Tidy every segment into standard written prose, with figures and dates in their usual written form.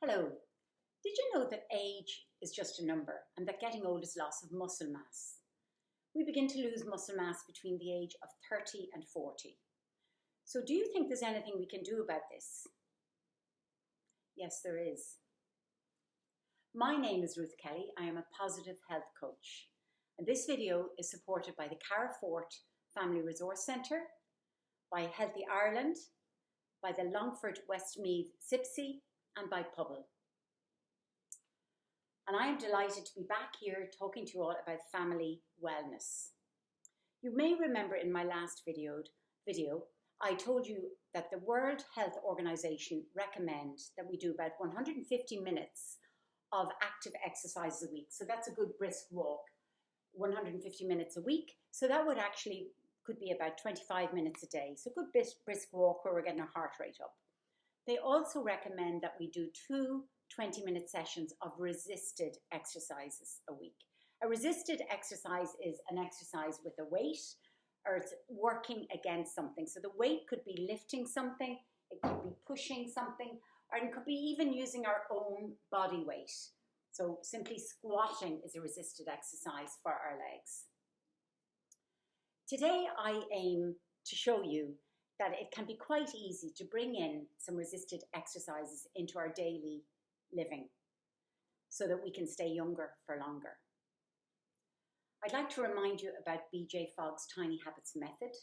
Hello. Did you know that age is just a number and that getting old is loss of muscle mass? We begin to lose muscle mass between the age of 30 and 40. So do you think there's anything we can do about this? Yes, there is. My name is Ruth Kelly. I am a positive health coach. And this video is supported by the Carrifort Family Resource Centre, by Healthy Ireland, by the Longford Westmeath SIPSI, and by Pubble. And I am delighted to be back here talking to you all about family wellness. You may remember in my last video, I told you that the World Health Organization recommends that we do about 150 minutes of active exercise a week. So that's a good brisk walk, 150 minutes a week. So that would actually could be about 25 minutes a day. So good brisk walk where we're getting our heart rate up. They also recommend that we do two 20-minute sessions of resisted exercises a week. A resisted exercise is an exercise with a weight, or it's working against something. So the weight could be lifting something, it could be pushing something, or it could be even using our own body weight. So simply squatting is a resisted exercise for our legs. Today I aim to show you that it can be quite easy to bring in some resisted exercises into our daily living so that we can stay younger for longer. I'd like to remind you about BJ Fogg's Tiny Habits method.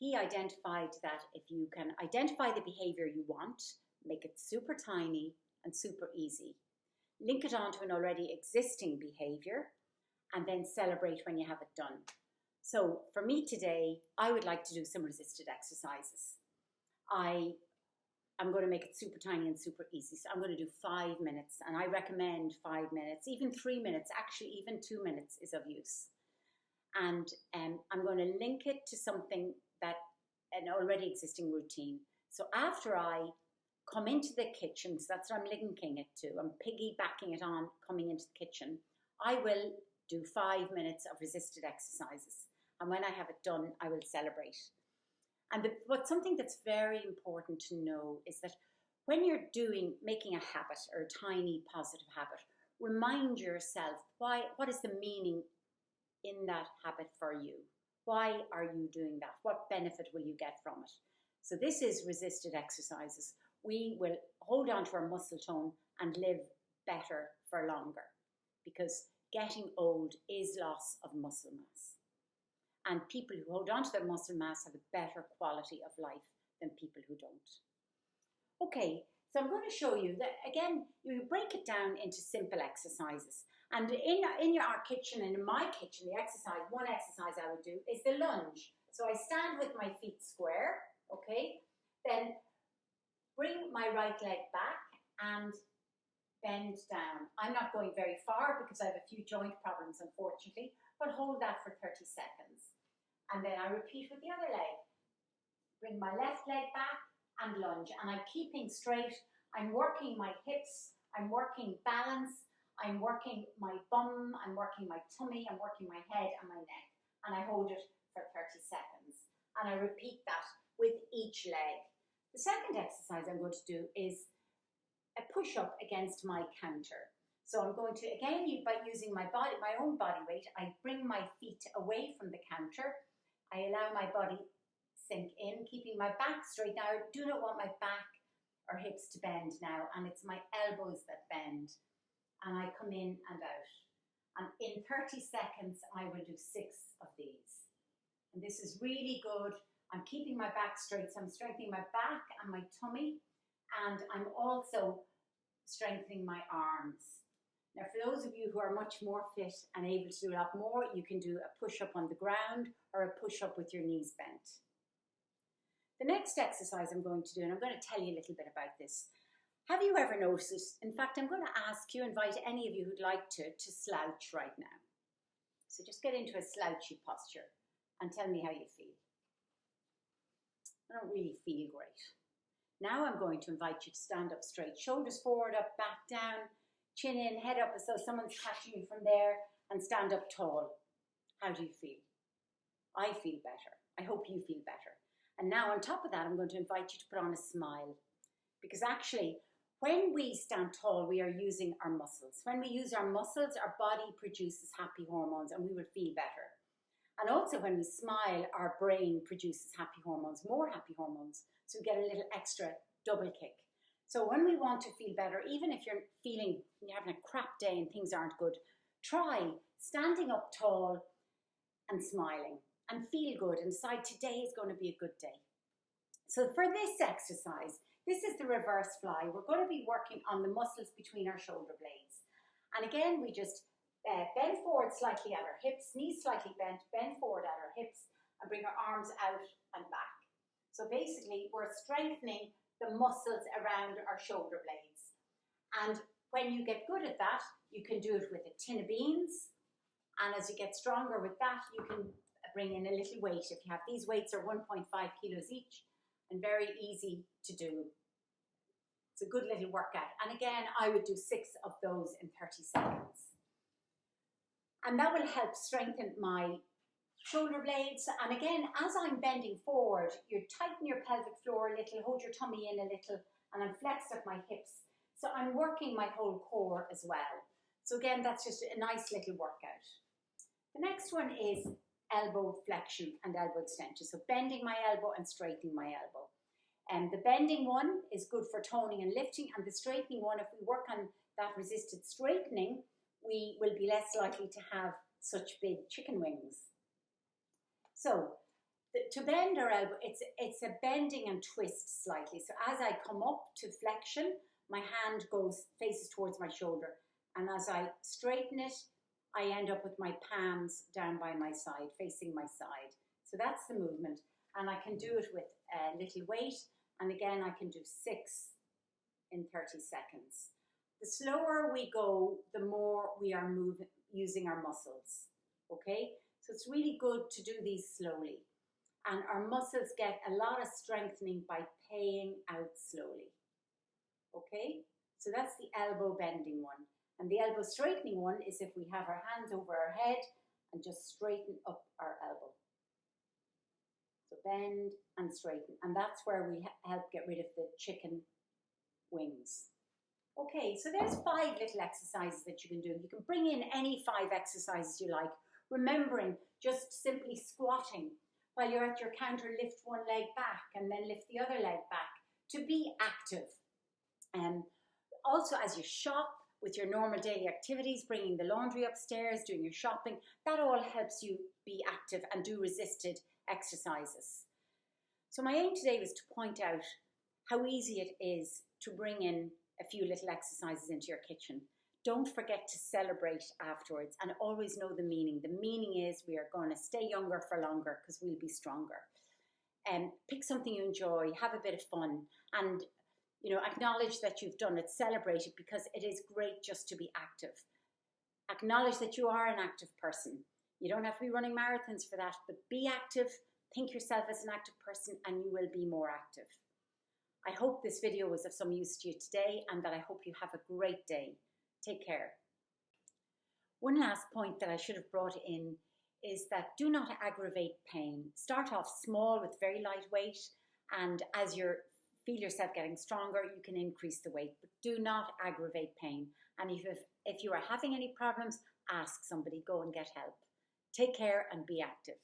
He identified that if you can identify the behavior you want, make it super tiny and super easy, link it onto an already existing behavior, and then celebrate when you have it done. So for me today, I would like to do some resisted exercises. I'm going to make it super tiny and super easy. So I'm going to do 5 minutes, and I recommend 5 minutes, even 3 minutes, actually even 2 minutes is of use. And I'm going to link it to something that an already existing routine. So after I come into the kitchen, so that's what I'm linking it to, I'm piggybacking it on coming into the kitchen, I will do 5 minutes of resisted exercises. And when I have it done, I will celebrate. And but something that's very important to know is that when you're making a habit or a tiny positive habit, remind yourself what is the meaning in that habit for you? Why are you doing that? What benefit will you get from it? So this is resisted exercises. We will hold on to our muscle tone and live better for longer, because getting old is loss of muscle mass. And people who hold on to their muscle mass have a better quality of life than people who don't. Okay, so I'm going to show you that, again, you break it down into simple exercises. And in our kitchen and in my kitchen, one exercise I would do is the lunge. So I stand with my feet square, okay? Then bring my right leg back and bend down. I'm not going very far because I have a few joint problems, unfortunately, but hold that for 30 seconds. And then I repeat with the other leg. Bring my left leg back and lunge. And I'm keeping straight. I'm working my hips. I'm working balance. I'm working my bum. I'm working my tummy. I'm working my head and my neck. And I hold it for 30 seconds. And I repeat that with each leg. The second exercise I'm going to do is a push-up against my counter. So I'm going to, again, by using my own body weight, I bring my feet away from the counter. I allow my body sink in, keeping my back straight. Now, I do not want my back or hips to bend now, and it's my elbows that bend. And I come in and out. And in 30 seconds, I will do 6 of these. And this is really good. I'm keeping my back straight, so I'm strengthening my back and my tummy, and I'm also strengthening my arms. Now, for those of you who are much more fit and able to do a lot more, you can do a push-up on the ground or a push-up with your knees bent. The next exercise I'm going to do, and I'm going to tell you a little bit about this. Have you ever noticed, in fact, I'm going to invite any of you who'd like to slouch right now. So just get into a slouchy posture and tell me how you feel. I don't really feel great. Now I'm going to invite you to stand up straight, shoulders forward, up, back, down, chin in, head up as though someone's catching you from there, and stand up tall. How do you feel? I feel better. I hope you feel better. And now on top of that, I'm going to invite you to put on a smile, because actually When we stand tall, we are using our muscles. When we use our muscles, our body produces happy hormones and we will feel better. And also when we smile, our brain produces happy hormones, more happy hormones. So we get a little extra double kick. So when we want to feel better, even if you're having a crap day and things aren't good, try standing up tall and smiling and feel good and decide today is going to be a good day. So for this exercise, this is the reverse fly. We're going to be working on the muscles between our shoulder blades. And again, we just bend forward slightly at our hips, knees slightly bent, bend forward at our hips, and bring our arms out and back. So basically, we're strengthening the muscles around our shoulder blades. And when you get good at that, you can do it with a tin of beans. And as you get stronger with that, you can bring in a little weight. If you have these weights are 1.5 kilos each and very easy to do. It's a good little workout. And again, I would do 6 of those in 30 seconds. And that will help strengthen my shoulder blades. And again, as I'm bending forward, you tighten your pelvic floor a little, hold your tummy in a little, and I'm flexed at my hips. So I'm working my whole core as well. So again, that's just a nice little workout. The next one is elbow flexion and elbow extension. So bending my elbow and straightening my elbow. And the bending one is good for toning and lifting, and the straightening one, if we work on that resisted straightening, we will be less likely to have such big chicken wings. So to bend our elbow, it's a bending and twist slightly. So as I come up to flexion, my hand faces towards my shoulder. And as I straighten it, I end up with my palms down by my side, facing my side. So that's the movement. And I can do it with a little weight. And again, I can do 6 in 30 seconds. The slower we go, the more we are using our muscles, okay? So it's really good to do these slowly. And our muscles get a lot of strengthening by paying out slowly, okay? So that's the elbow bending one. And the elbow straightening one is if we have our hands over our head and just straighten up our elbow. So bend and straighten. And that's where we help get rid of the chicken wings. Okay, so there's 5 little exercises that you can do. You can bring in any 5 exercises you like, remembering just simply squatting. While you're at your counter, lift one leg back and then lift the other leg back to be active. Also, as you shop with your normal daily activities, bringing the laundry upstairs, doing your shopping, that all helps you be active and do resisted exercises. So my aim today was to point out how easy it is to bring in a few little exercises into your kitchen. Don't forget to celebrate afterwards and always know the meaning. The meaning is we are going to stay younger for longer because we'll be stronger. Pick something you enjoy, have a bit of fun, and acknowledge that you've done it, celebrate it, because it is great just to be active. Acknowledge that you are an active person. You don't have to be running marathons for that, but be active, think yourself as an active person, and you will be more active. I hope this video was of some use to you today, and that I hope you have a great day. Take care. One last point that I should have brought in is that do not aggravate pain. Start off small with very light weight, and as you feel yourself getting stronger, you can increase the weight, but do not aggravate pain. And if you are having any problems, ask somebody, go and get help. Take care and be active.